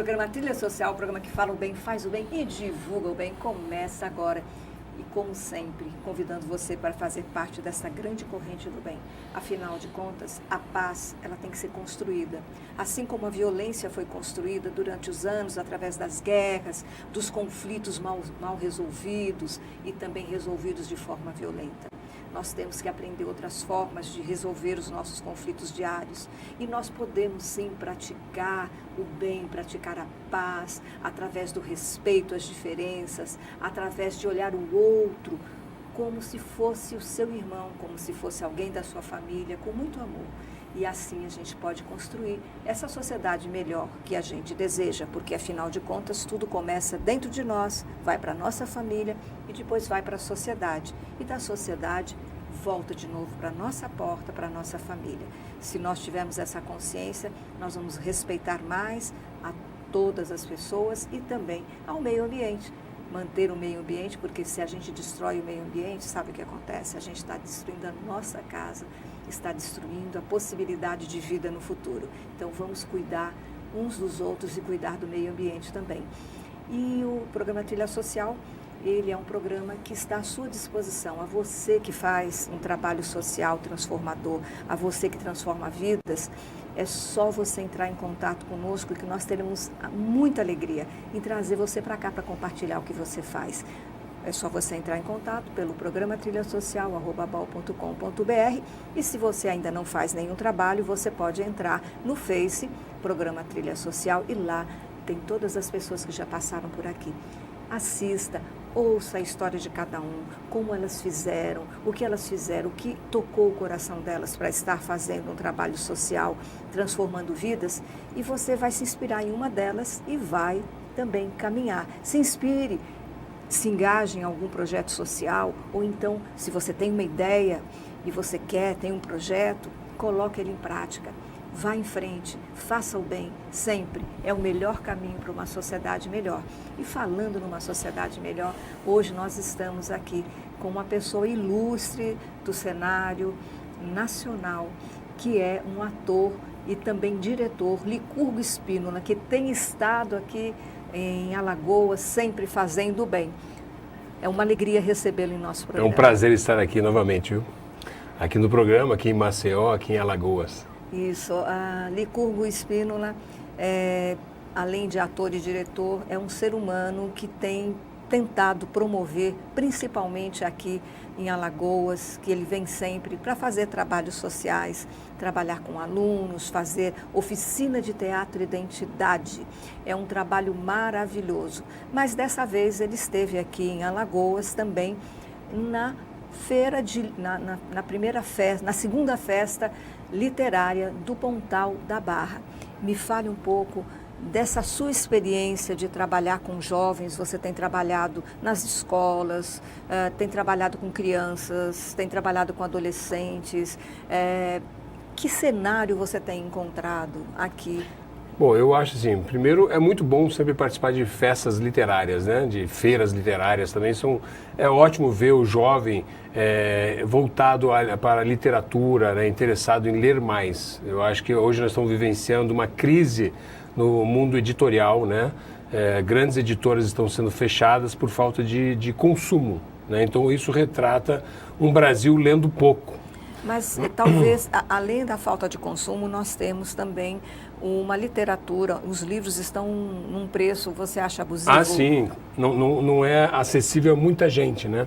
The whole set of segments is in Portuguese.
programa Trilha Social, o programa que fala o bem, faz o bem e divulga o bem, começa agora. E como sempre, convidando você para fazer parte dessa grande corrente do bem. Afinal de contas, a paz, ela tem que ser construída. Assim como a violência foi construída durante os anos, através das guerras, dos conflitos mal resolvidos e também resolvidos de forma violenta. Nós temos que aprender outras formas de resolver os nossos conflitos diários. E nós podemos sim praticar o bem, praticar a paz, através do respeito às diferenças, através de olhar o outro como se fosse o seu irmão, como se fosse alguém da sua família, com muito amor. E assim a gente pode construir essa sociedade melhor que a gente deseja, porque afinal de contas tudo começa dentro de nós, vai para a nossa família e depois vai para a sociedade. E da sociedade volta de novo para a nossa porta, para a nossa família. Se nós tivermos essa consciência, nós vamos respeitar mais a todas as pessoas e também ao meio ambiente. Manter o meio ambiente, porque se a gente destrói o meio ambiente, sabe o que acontece? A gente está destruindo a nossa casa, está destruindo a possibilidade de vida no futuro. Então vamos cuidar uns dos outros e cuidar do meio ambiente também. E o programa Trilha Social, ele é um programa que está à sua disposição, a você que faz um trabalho social transformador, a você que transforma vidas. É só você entrar em contato conosco que nós teremos muita alegria em trazer você para cá para compartilhar o que você faz. É só você entrar em contato pelo programa trilhasocial@bal.com.br e se você ainda não faz nenhum trabalho, você pode entrar no Face, Programa Trilha Social, e lá tem todas as pessoas que já passaram por aqui. Assista, ouça a história de cada um, como elas fizeram, o que tocou o coração delas para estar fazendo um trabalho social, transformando vidas, e você vai se inspirar em uma delas e vai também caminhar. Se inspire, se engaje em algum projeto social, ou então, se você tem uma ideia e você tem um projeto, coloque ele em prática. Vá em frente, faça o bem, sempre. É o melhor caminho para uma sociedade melhor. E falando numa sociedade melhor, hoje nós estamos aqui com uma pessoa ilustre do cenário nacional, que é um ator e também diretor, Licurgo Spínola, que tem estado aqui em Alagoas, sempre fazendo o bem. É uma alegria recebê-lo em nosso programa. É um prazer estar aqui novamente, viu? Aqui no programa, aqui em Maceió, aqui em Alagoas. Isso, a Licurgo Spínola, além de ator e diretor, é um ser humano que tem tentado promover, principalmente aqui em Alagoas, que ele vem sempre para fazer trabalhos sociais, trabalhar com alunos, fazer oficina de teatro Identidade. É um trabalho maravilhoso. Mas dessa vez ele esteve aqui em Alagoas também na segunda festa literária do Pontal da Barra. Me fale um pouco dessa sua experiência de trabalhar com jovens. Você tem trabalhado nas escolas, tem trabalhado com crianças, tem trabalhado com adolescentes. Que cenário você tem encontrado aqui? Bom, eu acho assim, primeiro é muito bom sempre participar de festas literárias, né? De feiras literárias também. É ótimo ver o jovem voltado para a literatura, né? Interessado em ler mais. Eu acho que hoje nós estamos vivenciando uma crise no mundo editorial, né? Grandes editoras estão sendo fechadas por falta de consumo, né? Então isso retrata um Brasil lendo pouco. Mas talvez, além da falta de consumo, nós temos também uma literatura, os livros estão num preço, você acha abusivo? Ah, sim, não é acessível a muita gente, né?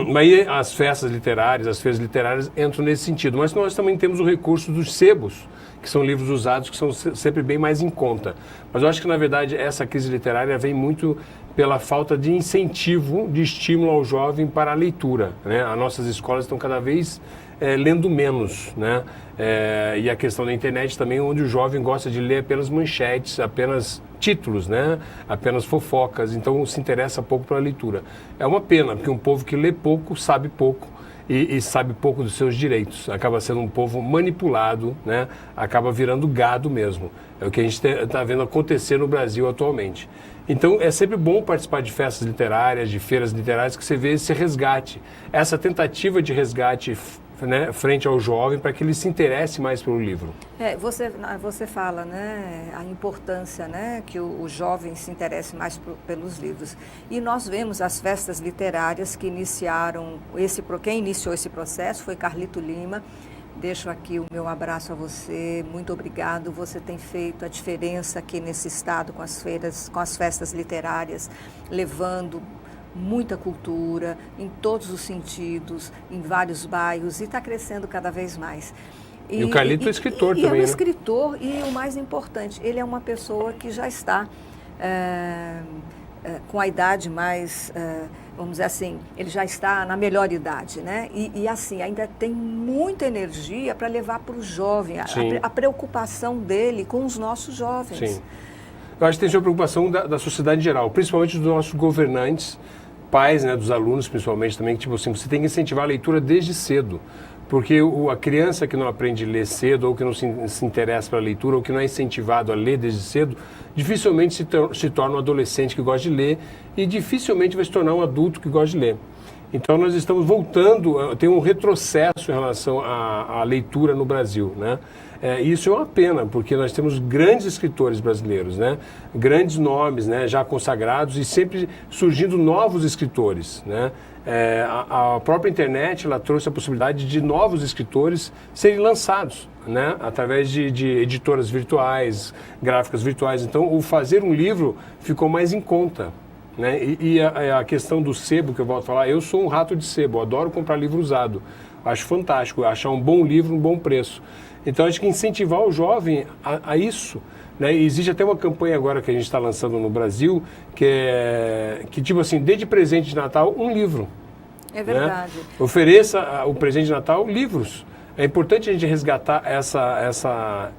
Mas as festas literárias, as feiras literárias entram nesse sentido. Mas nós também temos o recurso dos sebos, que são livros usados, que são sempre bem mais em conta. Mas eu acho que, na verdade, essa crise literária vem muito pela falta de incentivo, de estímulo ao jovem para a leitura, né? As nossas escolas estão cada vez lendo menos, né? E a questão da internet também, onde o jovem gosta de ler apenas manchetes, apenas títulos, né? Apenas fofocas, então se interessa pouco pela leitura. É uma pena, porque um povo que lê pouco, sabe pouco, e sabe pouco dos seus direitos. Acaba sendo um povo manipulado, né? Acaba virando gado mesmo. É o que a gente está vendo acontecer no Brasil atualmente. Então, é sempre bom participar de festas literárias, de feiras literárias, que você vê esse resgate. Essa tentativa de resgate né, frente ao jovem para que ele se interesse mais pelo livro. Você fala, né, a importância, né, que o jovem se interesse mais pelos livros. E nós vemos as festas literárias que iniciaram, quem iniciou esse processo foi Carlito Lima. Deixo aqui o meu abraço a você, muito obrigado. Você tem feito a diferença aqui nesse estado com as festas literárias, levando muita cultura, em todos os sentidos, em vários bairros, e está crescendo cada vez mais. E o Carlito é escritor também, é um né? escritor, e o mais importante, ele é uma pessoa que já está com a idade mais, vamos dizer assim, ele já está na melhor idade, né? E assim, ainda tem muita energia para levar para o jovem, a preocupação dele com os nossos jovens. Sim. Eu acho que tem uma preocupação da sociedade em geral, principalmente dos nossos governantes, pais, né, dos alunos principalmente também, que tipo assim, você tem que incentivar a leitura desde cedo, porque a criança que não aprende a ler cedo, ou que não se interessa pela leitura, ou que não é incentivado a ler desde cedo, dificilmente se torna um adolescente que gosta de ler e dificilmente vai se tornar um adulto que gosta de ler. Então nós estamos voltando, tem um retrocesso em relação à leitura no Brasil, né? Isso é uma pena, porque nós temos grandes escritores brasileiros, né? Grandes nomes, né? Já consagrados e sempre surgindo novos escritores, né? A própria internet ela trouxe a possibilidade de novos escritores serem lançados, né? Através de editoras virtuais, gráficas virtuais. Então, o fazer um livro ficou mais em conta, né? E a questão do sebo, que eu volto a falar, eu sou um rato de sebo, eu adoro comprar livro usado. Acho fantástico, achar um bom livro, um bom preço. Então, acho que incentivar o jovem a isso, né? E existe até uma campanha agora que a gente está lançando no Brasil, que tipo assim, dê de presente de Natal um livro. É verdade. Né? Ofereça o presente de Natal livros. É importante a gente resgatar essa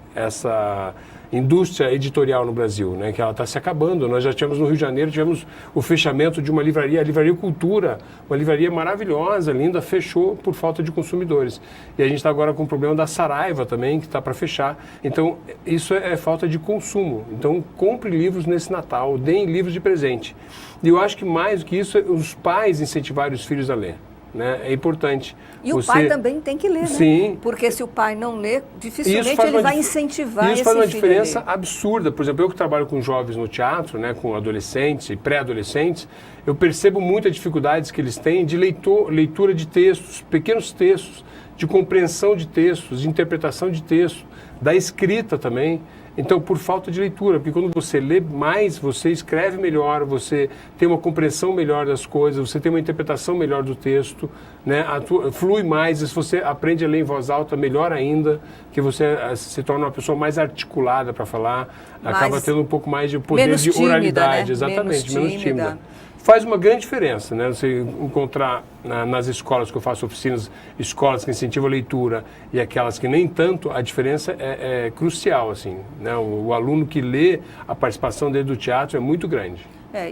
indústria editorial no Brasil, né, que ela está se acabando. Nós já tivemos no Rio de Janeiro, tivemos o fechamento de uma livraria, a Livraria Cultura, uma livraria maravilhosa, linda, fechou por falta de consumidores. E a gente está agora com o problema da Saraiva também, que está para fechar. Então, isso é falta de consumo. Então, compre livros nesse Natal, deem livros de presente. E eu acho que mais do que isso, os pais incentivarem os filhos a ler. Né? É importante. E o pai também tem que ler, né? Sim. Porque se o pai não lê, dificilmente ele vai incentivar esse filho. Isso faz uma diferença absurda. Por exemplo, eu que trabalho com jovens no teatro, né, com adolescentes e pré-adolescentes, eu percebo muitas dificuldades que eles têm de leitura de textos, pequenos textos, de compreensão de textos, de interpretação de texto, da escrita também. Então, por falta de leitura, porque quando você lê mais, você escreve melhor, você tem uma compreensão melhor das coisas, você tem uma interpretação melhor do texto, né? Flui mais, e se você aprende a ler em voz alta, melhor ainda, que você se torna uma pessoa mais articulada para falar, acaba tendo um pouco mais de poder de oralidade, né? Exatamente, menos tímida. Faz uma grande diferença, né? Você encontrar nas escolas que eu faço oficinas, escolas que incentivam a leitura e aquelas que nem tanto, a diferença é crucial, assim, né? O aluno que lê, a participação dele do teatro é muito grande.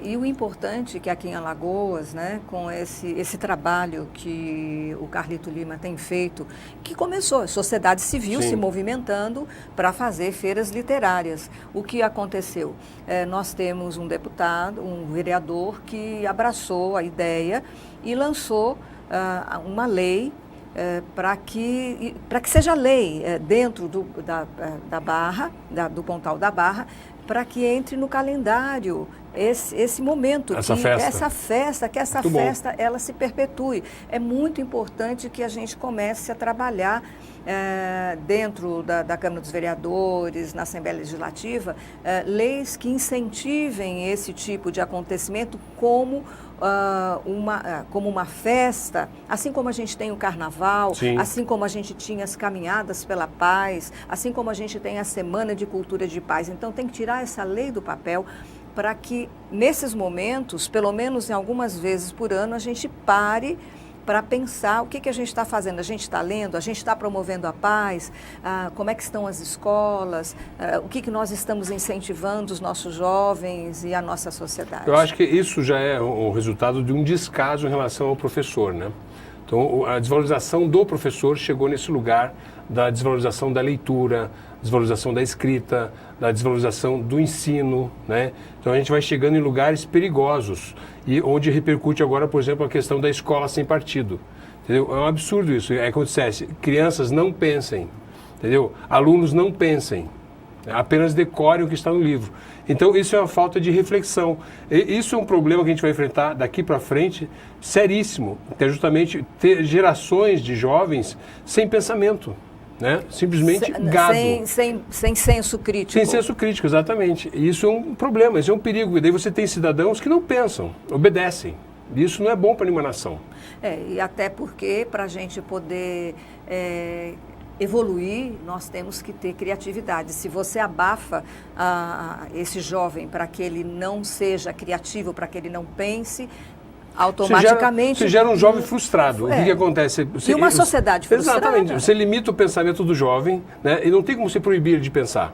E o importante é que aqui em Alagoas, né, com esse trabalho que o Carlito Lima tem feito, que começou a sociedade civil se movimentando para fazer feiras literárias. O que aconteceu? Nós temos um deputado, um vereador que abraçou a ideia e lançou uma lei para que seja lei dentro da Barra, do Pontal da Barra, para que entre no calendário esse momento, que essa festa ela se perpetue. É muito importante que a gente comece a trabalhar dentro da Câmara dos Vereadores, na Assembleia Legislativa, leis que incentivem esse tipo de acontecimento como uma festa, assim como a gente tem o Carnaval, assim como a gente tinha as Caminhadas pela Paz, assim como a gente tem a Semana de Cultura de Paz. Então tem que tirar essa lei do papel para que nesses momentos, pelo menos em algumas vezes por ano, a gente pare para pensar o que a gente está fazendo. A gente está lendo, a gente está promovendo a paz, como é que estão as escolas, o que nós estamos incentivando os nossos jovens e a nossa sociedade. Eu acho que isso já é o resultado de um descaso em relação ao professor, né? Então, a desvalorização do professor chegou nesse lugar da desvalorização da leitura, desvalorização da escrita, da desvalorização do ensino, né? Então a gente vai chegando em lugares perigosos e onde repercute agora, por exemplo, a questão da escola sem partido. Entendeu? É um absurdo isso. É como se dissesse, crianças não pensem, entendeu? Alunos não pensem, apenas decorem o que está no livro. Então, isso é uma falta de reflexão. E isso é um problema que a gente vai enfrentar daqui para frente, seríssimo, que é justamente ter gerações de jovens sem pensamento, né? Simplesmente gado. Sem senso crítico. Sem senso crítico, exatamente. E isso é um problema, isso é um perigo. E daí você tem cidadãos que não pensam, obedecem. E isso não é bom para nenhuma nação. E até porque, para a gente poder evoluir, nós temos que ter criatividade. Se você abafa esse jovem para que ele não seja criativo, para que ele não pense, automaticamente... Você gera um jovem frustrado. O que acontece? E uma sociedade frustrada. Exatamente. Você limita o pensamento do jovem, né? E não tem como você proibir ele de pensar.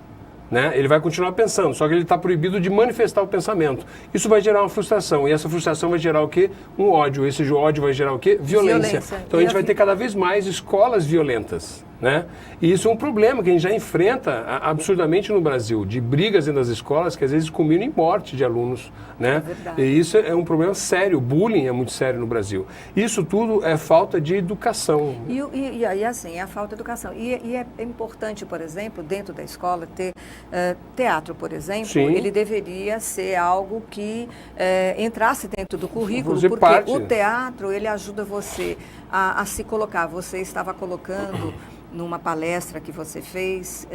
Né? Ele vai continuar pensando, só que ele está proibido de manifestar o pensamento. Isso vai gerar uma frustração, e essa frustração vai gerar o quê? Um ódio. Esse ódio vai gerar o quê? Violência. Então a gente vai ter cada vez mais escolas violentas. Né? E isso é um problema que a gente já enfrenta absurdamente no Brasil, de brigas dentro das escolas que às vezes culminam em morte de alunos. Né? É verdade. E isso é um problema sério, o bullying é muito sério no Brasil. Isso tudo é falta de educação. E aí, assim, é a falta de educação. E é importante, por exemplo, dentro da escola, ter teatro, por exemplo. Sim. Ele deveria ser algo que entrasse dentro do currículo, Fazer porque parte. o teatro, ele ajuda você a se colocar. Você estava colocando numa palestra que você fez,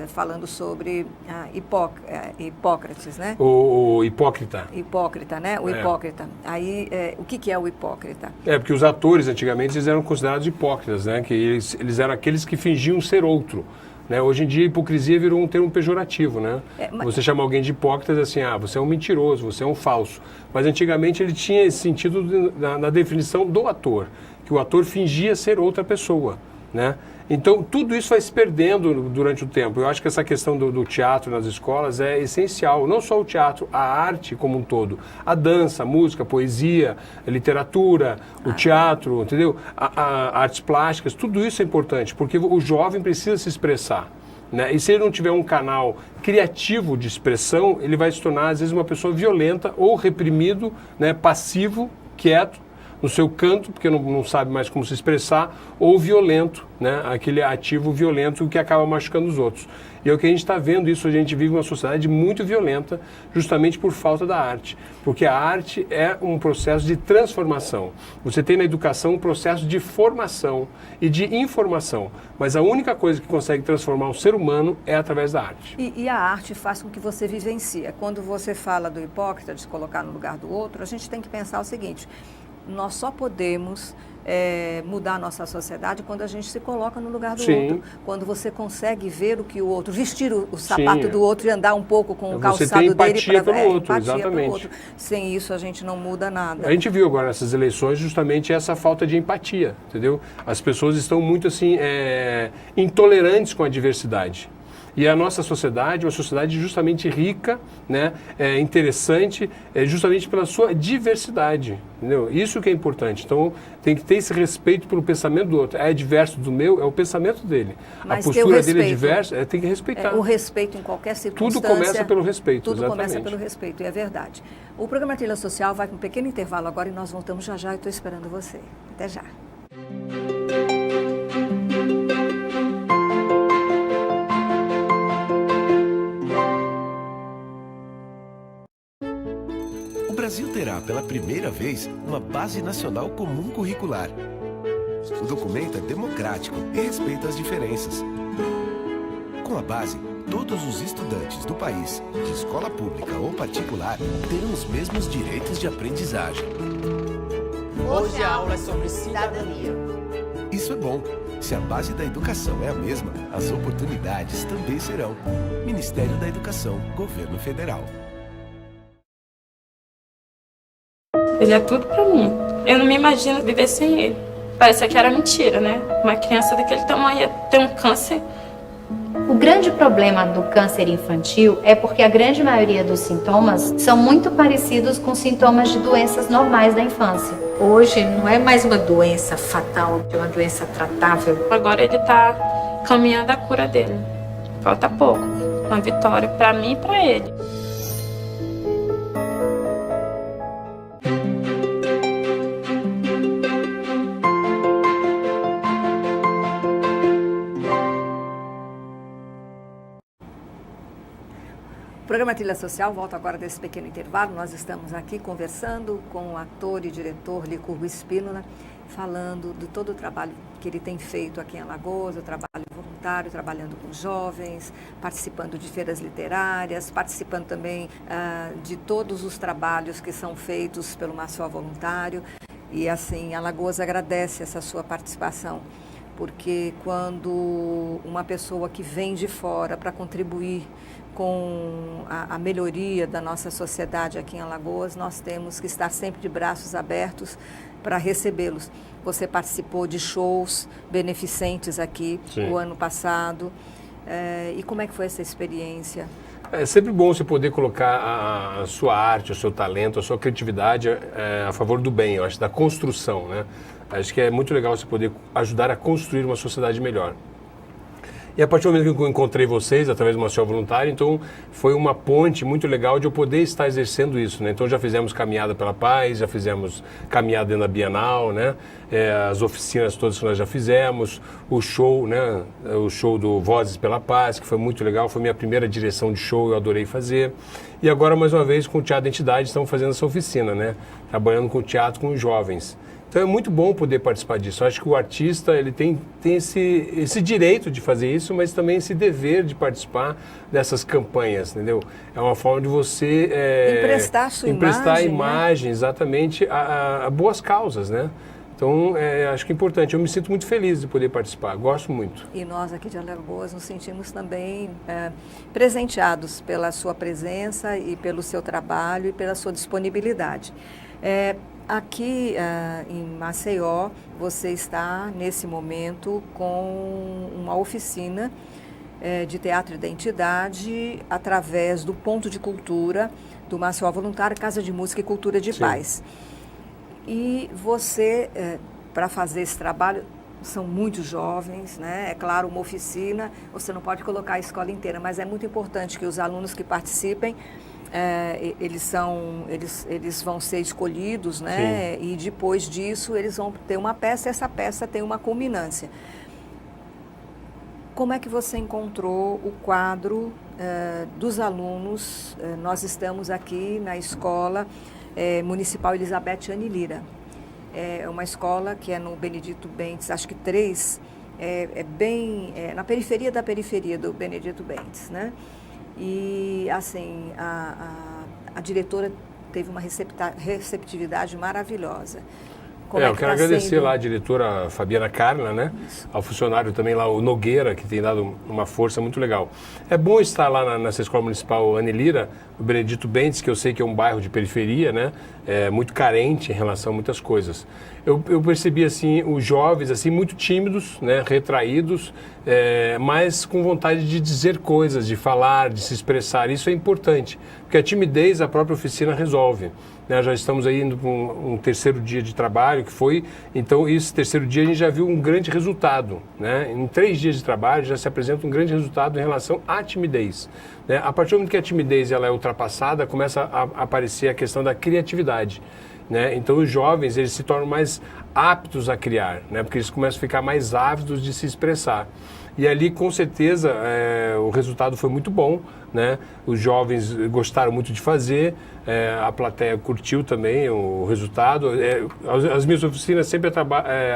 falando sobre Hipócrates, né? O hipócrita. Hipócrita, né? O hipócrita. Aí, o que é o hipócrita? Porque os atores, antigamente, eles eram considerados hipócritas, né? Que eles eram aqueles que fingiam ser outro. Né? Hoje em dia, a hipocrisia virou um termo pejorativo, né? Você chama alguém de hipócrita, assim, você é um mentiroso, você é um falso. Mas antigamente ele tinha esse sentido na definição do ator, que o ator fingia ser outra pessoa, né? Então, tudo isso vai se perdendo durante o tempo. Eu acho que essa questão do teatro nas escolas é essencial. Não só o teatro, a arte como um todo. A dança, a música, a poesia, a literatura, o teatro, entendeu? Artes plásticas, tudo isso é importante, porque o jovem precisa se expressar. Né? E se ele não tiver um canal criativo de expressão, ele vai se tornar, às vezes, uma pessoa violenta ou reprimido, né? Passivo, quieto, no seu canto, porque não sabe mais como se expressar, ou violento, né? Aquele ativo violento que acaba machucando os outros. E é o que a gente está vendo isso, a gente vive uma sociedade muito violenta, justamente por falta da arte. Porque a arte é um processo de transformação. Você tem na educação um processo de formação e de informação. Mas a única coisa que consegue transformar o ser humano é através da arte. E a arte faz com que você vivencie. Quando você fala do hipócrita, de se colocar no lugar do outro, a gente tem que pensar o seguinte: nós só podemos mudar a nossa sociedade quando a gente se coloca no lugar do outro. Quando você consegue ver o que o outro, vestir o sapato do outro e andar um pouco com o calçado dele. Você tem empatia pelo outro, exatamente. Pelo outro. Sem isso a gente não muda nada. A gente viu agora nessas eleições justamente essa falta de empatia, entendeu? As pessoas estão muito assim, intolerantes com a diversidade. E a nossa sociedade é uma sociedade justamente rica, né, interessante, justamente pela sua diversidade. Entendeu? Isso que é importante. Então, tem que ter esse respeito pelo pensamento do outro. É diverso do meu, é o pensamento dele. Mas a postura dele é diversa, tem que respeitar. O respeito em qualquer circunstância. Tudo começa pelo respeito, Tudo exatamente. começa pelo respeito, e é verdade. O programa Trilha Social vai com um pequeno intervalo agora e nós voltamos já já. Eu estou esperando você. Até já. O Brasil terá, pela primeira vez, uma Base Nacional Comum Curricular. O documento é democrático e respeita as diferenças. Com a base, todos os estudantes do país, de escola pública ou particular, terão os mesmos direitos de aprendizagem. Hoje a aula é sobre cidadania. Isso é bom. Se a base da educação é a mesma, as oportunidades também serão. Ministério da Educação, Governo Federal. Ele é tudo pra mim. Eu não me imagino viver sem ele. Parece que era mentira, né? Uma criança daquele tamanho ia ter um câncer. O grande problema do câncer infantil é porque a grande maioria dos sintomas são muito parecidos com sintomas de doenças normais da infância. Hoje não é mais uma doença fatal, é uma doença tratável. Agora ele tá caminhando a cura dele. Falta pouco. Uma vitória pra mim e pra ele. programa Trilha Social volta agora desse pequeno intervalo. Nós estamos aqui conversando com o ator e diretor Licurgo Espínola, falando de todo o trabalho que ele tem feito aqui em Alagoas, o trabalho voluntário, trabalhando com jovens, participando de feiras literárias, participando também de todos os trabalhos que são feitos pelo Maceió Voluntário. E assim, Alagoas agradece essa sua participação, porque quando uma pessoa que vem de fora para contribuir com a melhoria da nossa sociedade aqui em Alagoas, nós temos que estar sempre de braços abertos para recebê-los. Você participou de shows beneficentes aqui o ano passado. E como é que foi essa experiência? É sempre bom você poder colocar a sua arte, o seu talento, a sua criatividade a favor do bem, eu acho, da construção, né? Acho que é muito legal você poder ajudar a construir uma sociedade melhor. E a partir do momento que eu encontrei vocês, através do Maceió Voluntário, então foi uma ponte muito legal de eu poder estar exercendo isso, né? Então já fizemos caminhada pela paz, já fizemos caminhada dentro da Bienal, né? As oficinas todas que nós já fizemos, o show, né? O show do Vozes pela Paz, que foi muito legal, foi minha primeira direção de show, eu adorei fazer. E agora, mais uma vez, com o Teatro Identidade, estamos fazendo essa oficina, né? Trabalhando com o teatro com os jovens. Então é muito bom poder participar disso. Eu acho que o artista ele tem esse direito de fazer isso, mas também esse dever de participar dessas campanhas, entendeu? É uma forma de você emprestar sua imagem, exatamente, a boas causas, né? Então, acho que é importante. Eu me sinto muito feliz de poder participar. Gosto muito. E nós aqui de Alagoas nos sentimos também presenteados pela sua presença e pelo seu trabalho e pela sua disponibilidade. Aqui em Maceió, você está, nesse momento, com uma oficina de teatro Identidade através do Ponto de Cultura do Maceió Voluntário, Casa de Música e Cultura de Paz. E você, para fazer esse trabalho, são muitos jovens, né? É claro, uma oficina, você não pode colocar a escola inteira, mas é muito importante que os alunos que participem eles vão ser escolhidos, né? E depois disso eles vão ter uma peça, essa peça tem uma culminância. Como é que você encontrou o quadro dos alunos? Nós estamos aqui na Escola Municipal Elizabeth Anne Lira. É uma escola que é no Benedito Bentes, acho que 3, bem na periferia da periferia do Benedito Bentes, né? E, assim, a diretora teve uma receptividade maravilhosa. Eu quero agradecer lá a diretora Fabiana Carla, né? Isso. Ao funcionário também lá, o Nogueira, que tem dado uma força muito legal. É bom estar lá nessa Escola Municipal Anne Lira, o Benedito Bentes, que eu sei que é um bairro de periferia, né? Muito carente em relação a muitas coisas. Eu percebi, assim, os jovens, assim, muito tímidos, né? Retraídos, mas com vontade de dizer coisas, de falar, de se expressar. Isso é importante, porque a timidez a própria oficina resolve. Já estamos aí indo para um terceiro dia de trabalho, que foi, então, esse terceiro dia a gente já viu um grande resultado, né? Em 3 dias de trabalho já se apresenta um grande resultado em relação à timidez, né? A partir do momento que a timidez ela é ultrapassada, começa a aparecer a questão da criatividade, né? Então os jovens eles se tornam mais aptos a criar, né? Porque eles começam a ficar mais ávidos de se expressar. E ali, com certeza, o resultado foi muito bom, né? Os jovens gostaram muito de fazer, a plateia curtiu também o resultado. As minhas oficinas sempre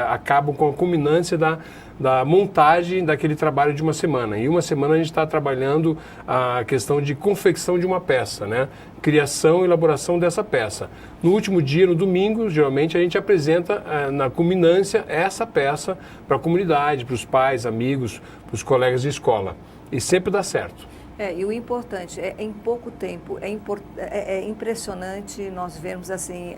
acabam com a culminância da montagem daquele trabalho de uma semana. E uma semana a gente está trabalhando a questão de confecção de uma peça, né? Criação e elaboração dessa peça. No último dia, no domingo, geralmente a gente apresenta na culminância essa peça para a comunidade, para os pais, amigos, para os colegas de escola. E sempre dá certo. E o importante em pouco tempo, é impressionante nós vermos assim,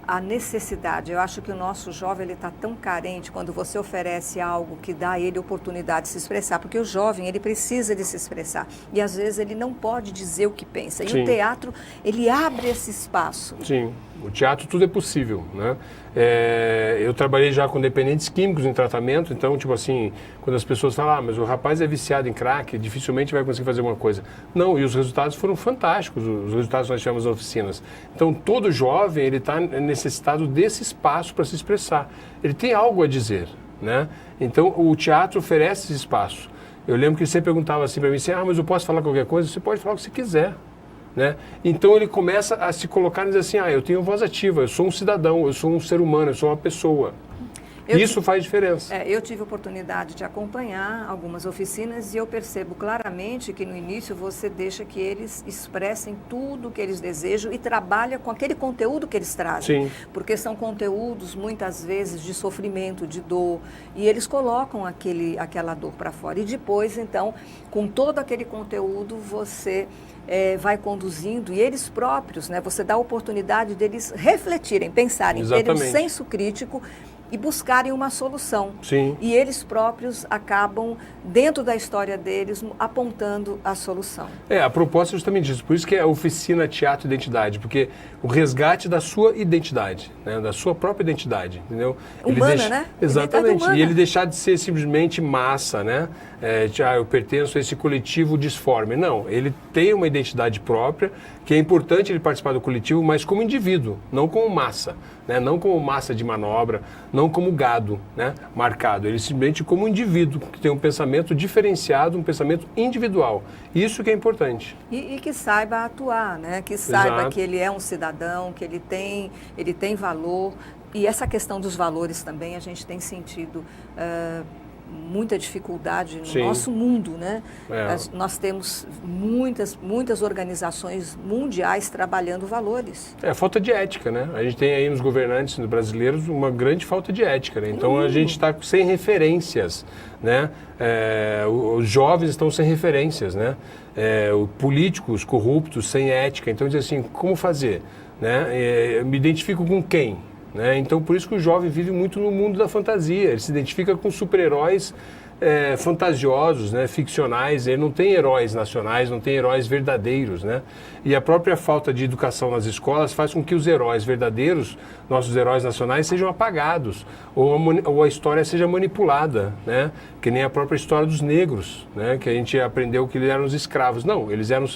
a necessidade. Eu acho que o nosso jovem ele está tão carente quando você oferece algo que dá a ele oportunidade de se expressar, porque o jovem ele precisa de se expressar e às vezes ele não pode dizer o que pensa. E o teatro ele abre esse espaço. Sim, o teatro tudo é possível, né? Eu trabalhei já com dependentes químicos em tratamento, então, tipo assim, quando as pessoas falam, mas o rapaz é viciado em crack, dificilmente vai conseguir fazer alguma coisa. Não, e os resultados foram fantásticos, os resultados que nós tivemos nas oficinas. Então, todo jovem, ele está necessitado desse espaço para se expressar. Ele tem algo a dizer, né? Então, o teatro oferece esse espaço. Eu lembro que ele sempre perguntava assim para mim, assim, mas eu posso falar qualquer coisa? Você pode falar o que você quiser. né? Então ele começa a se colocar e dizer assim, eu tenho voz ativa, eu sou um cidadão, eu sou um ser humano, eu sou uma pessoa. Isso faz diferença. Eu tive a oportunidade de acompanhar algumas oficinas e eu percebo claramente que no início você deixa que eles expressem tudo o que eles desejam e trabalha com aquele conteúdo que eles trazem. Sim. Porque são conteúdos muitas vezes de sofrimento, de dor, e eles colocam aquela dor para fora. E depois, então, com todo aquele conteúdo, você vai conduzindo e eles próprios, né, você dá a oportunidade deles refletirem, pensarem, terem um senso crítico e buscarem uma solução. Sim. E eles próprios acabam, dentro da história deles, apontando a solução. A proposta é justamente isso. Por isso que é a oficina Teatro Identidade, porque o resgate da sua identidade, né? Da sua própria identidade, entendeu? Humana, né? Exatamente. E ele deixar de ser simplesmente massa, né? Eu pertenço a esse coletivo disforme. Não, ele tem uma identidade própria, que é importante ele participar do coletivo, mas como indivíduo, não como massa, né? Não como massa de manobra, não como gado, né? Marcado. Ele simplesmente como indivíduo, que tem um pensamento diferenciado, um pensamento individual. Isso que é importante. E que saiba atuar, né? Que saiba Exato. que ele é um cidadão, que ele tem valor. E essa questão dos valores também a gente tem sentido muita dificuldade no nosso mundo, né? Nós temos muitas organizações mundiais trabalhando valores. Falta de ética, né? A gente tem aí nos governantes brasileiros uma grande falta de ética, né? Então a gente está sem referências, né? Os jovens estão sem referências, né? Políticos corruptos, sem ética. Então diz assim, como fazer? Né? Eu me identifico com quem? Né? Então, por isso que o jovem vive muito no mundo da fantasia. Ele se identifica com super-heróis fantasiosos, né? Ficcionais. Ele não tem heróis nacionais, não tem heróis verdadeiros, né? E a própria falta de educação nas escolas faz com que os heróis verdadeiros, nossos heróis nacionais, sejam apagados ou a história seja manipulada, né? Que nem a própria história dos negros, né? Que a gente aprendeu que eles eram os escravos. Não, eles eram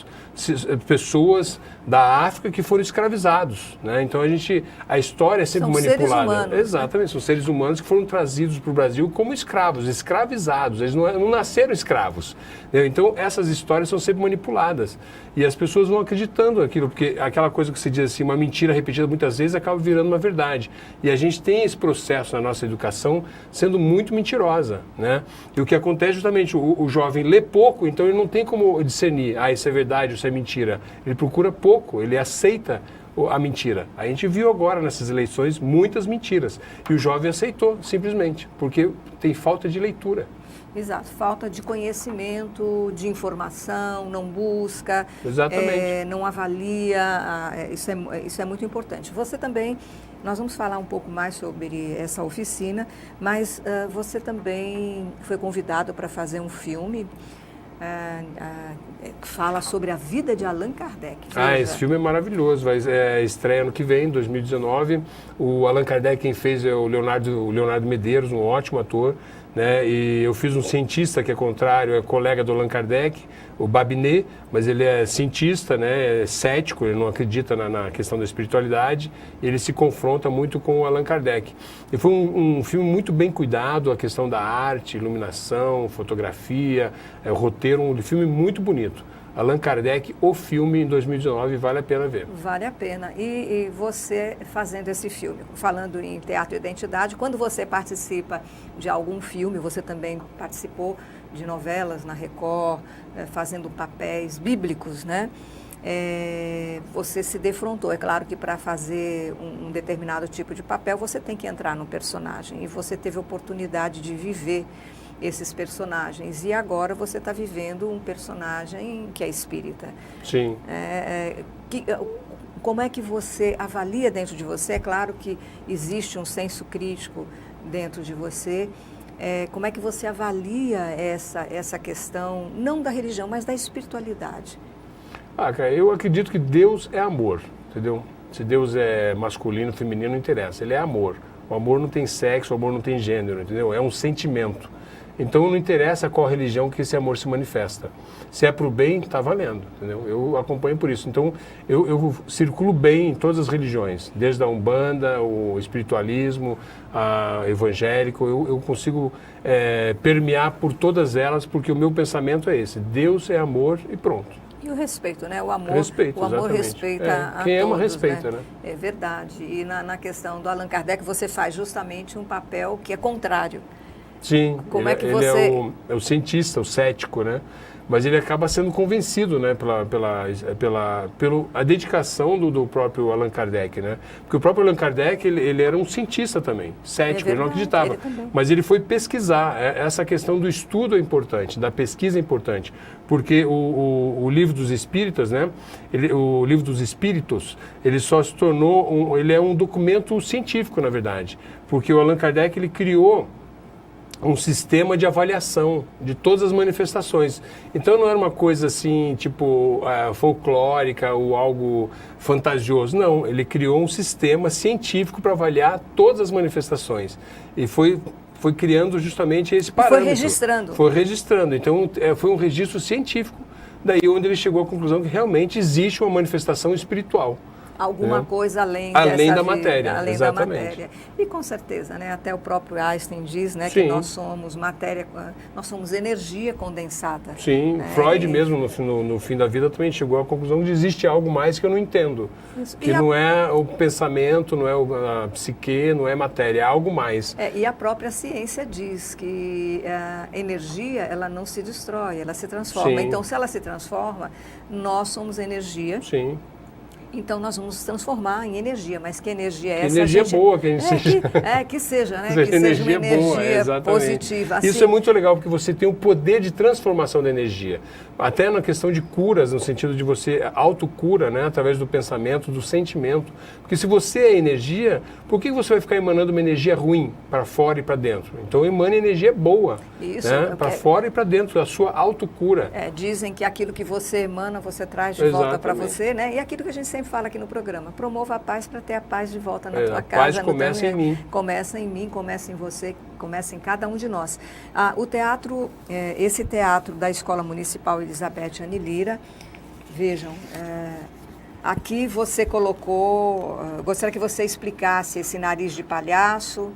pessoas da África que foram escravizados, né? Então a história é sempre manipulada. Seres humanos, exatamente, são seres humanos que foram trazidos para o Brasil como escravos, escravizados. Eles não nasceram escravos. Né? Então essas histórias são sempre manipuladas e as pessoas vão acreditando naquilo, porque aquela coisa que se diz assim, uma mentira repetida muitas vezes acaba virando uma verdade. E a gente tem esse processo na nossa educação sendo muito mentirosa, né? E o que acontece é justamente, o jovem lê pouco, então ele não tem como discernir, isso é verdade, isso é mentira. Ele procura pouco, ele aceita a mentira. A gente viu agora nessas eleições muitas mentiras. E o jovem aceitou, simplesmente, porque tem falta de leitura. Exato, falta de conhecimento, de informação, não busca, não avalia, isso é muito importante. Você também, nós vamos falar um pouco mais sobre essa oficina, mas você também foi convidado para fazer um filme que fala sobre a vida de Allan Kardec. Esse filme é maravilhoso, estreia ano que vem, 2019. O Allan Kardec, quem fez é o Leonardo Medeiros, um ótimo ator. Né? E eu fiz um cientista que é contrário, é colega do Allan Kardec, o Babinet, mas ele é cientista, né? É cético, ele não acredita na questão da espiritualidade, e ele se confronta muito com o Allan Kardec. E foi um filme muito bem cuidado, a questão da arte, iluminação, fotografia, roteiro, um filme muito bonito. Allan Kardec, o filme em 2019, vale a pena ver. Vale a pena. E você fazendo esse filme, falando em Teatro Identidade, quando você participa de algum filme, você também participou de novelas na Record, fazendo papéis bíblicos, né? Você se defrontou. É claro que para fazer um determinado tipo de papel, você tem que entrar no personagem. E você teve a oportunidade de viver esses personagens. E agora você está vivendo um personagem que é espírita. Sim. Como é que você avalia dentro de você? É claro que existe um senso crítico dentro de você. Como é que você avalia essa questão, não da religião, mas da espiritualidade? Cara, eu acredito que Deus é amor, entendeu? Se Deus é masculino, feminino, não interessa. Ele é amor. O amor não tem sexo, o amor não tem gênero, entendeu? É um sentimento. Então não interessa qual religião que esse amor se manifesta. Se é para o bem, está valendo, entendeu? Eu acompanho por isso. Então eu circulo bem em todas as religiões, desde a Umbanda, o espiritualismo, a evangélico. Eu consigo permear por todas elas, porque o meu pensamento é esse. Deus é amor e pronto. E o respeito, né? O amor, Respeito, o amor exatamente. respeita a quem ama, todos, respeita, né? É verdade. E na questão do Allan Kardec, você faz justamente um papel que é contrário. Sim, Como ele, é que ele você... é o cientista, o cético, né? Mas ele acaba sendo convencido, né, pela a dedicação do próprio Allan Kardec, né? Porque o próprio Allan Kardec, ele era um cientista também, cético, ele não acreditava. Mas ele foi pesquisar. Essa questão do estudo é importante, da pesquisa é importante. Porque o livro dos Espíritas, né? O livro dos Espíritos, ele só se tornou, ele é um documento científico, na verdade. Porque o Allan Kardec, ele criou um sistema de avaliação de todas as manifestações. Então não era uma coisa assim, tipo, folclórica ou algo fantasioso. Não, ele criou um sistema científico para avaliar todas as manifestações. E foi criando justamente esse parâmetro. Foi registrando. Foi registrando. Então foi um registro científico, daí onde ele chegou à conclusão que realmente existe uma manifestação espiritual. Alguma coisa além da vida, matéria, além exatamente. da matéria. E com certeza, né, até o próprio Einstein diz, né, Sim. que nós somos matéria, nós somos energia condensada. Sim, Freud mesmo no fim da vida também chegou à conclusão de que existe algo mais que eu não entendo. Isso. Que não é o pensamento, não é a psique, não é matéria, é algo mais. E a própria ciência diz que a energia, ela não se destrói, ela se transforma. Sim. Então, se ela se transforma, nós somos energia. Sim. Então, nós vamos nos transformar em energia. Mas que energia é que essa? Energia boa, que a gente seja. Que seja, né? Que seja energia uma energia boa, exatamente. positiva. Assim, Isso é muito legal, porque você tem o poder de transformação da energia. Até na questão de curas, no sentido de você autocura, né? Através do pensamento, do sentimento. Porque se você é energia, por que você vai ficar emanando uma energia ruim para fora e para dentro? Então, emane energia boa. Isso, né? Para fora e para dentro, a sua autocura. Dizem que aquilo que você emana, você traz de volta para Exatamente. você, né? E aquilo que a gente sempre fala aqui no programa, promova a paz para ter a paz de volta na tua A casa. paz começa em mim. Começa em mim, começa em você, começa em cada um de nós. O teatro, esse teatro da Escola Municipal Elizabeth Anne Lira, vejam, aqui você colocou, gostaria que você explicasse esse nariz de palhaço.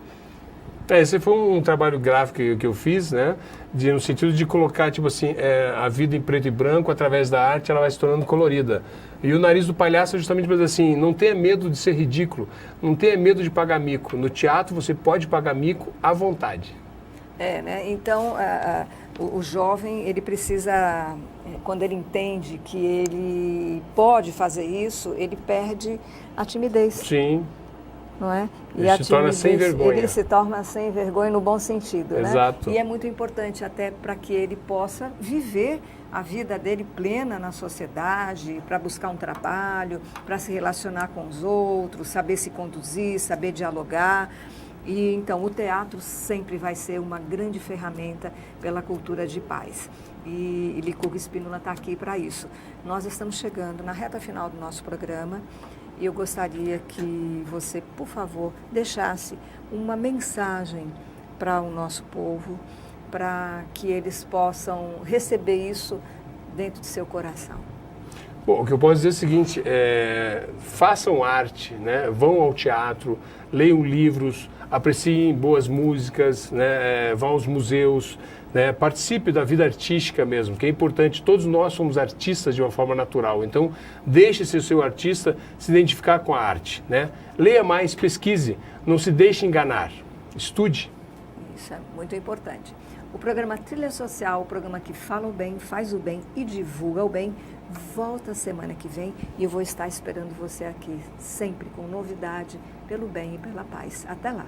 Esse foi um trabalho gráfico que eu fiz, né? No sentido de colocar, tipo assim, a vida em preto e branco, através da arte, ela vai se tornando colorida. E o nariz do palhaço é justamente para dizer assim, não tenha medo de ser ridículo, não tenha medo de pagar mico. No teatro você pode pagar mico à vontade. Né? Então, o jovem, ele precisa, quando ele entende que ele pode fazer isso, ele perde a timidez. Sim. Não é? Ele se torna sem vergonha. Ele se torna sem vergonha no bom sentido. Exato. Né? E é muito importante até para que ele possa viver a vida dele plena na sociedade, para buscar um trabalho, para se relacionar com os outros, saber se conduzir, saber dialogar. E então o teatro sempre vai ser uma grande ferramenta pela cultura de paz. E Licurgo Spínola está aqui para isso. Nós estamos chegando na reta final do nosso programa. E eu gostaria que você, por favor, deixasse uma mensagem para o nosso povo, para que eles possam receber isso dentro de seu coração. Bom, o que eu posso dizer é o seguinte, façam arte, né? Vão ao teatro, leiam livros, apreciem boas músicas, né? Vão aos museus, né? Participe da vida artística mesmo, que é importante. Todos nós somos artistas de uma forma natural. Então, deixe ser o seu artista se identificar com a arte, né? Leia mais, pesquise, não se deixe enganar. Estude. Isso é muito importante. O programa Trilha Social, o programa que fala o bem, faz o bem e divulga o bem, volta semana que vem e eu vou estar esperando você aqui, sempre com novidade, pelo bem e pela paz. Até lá.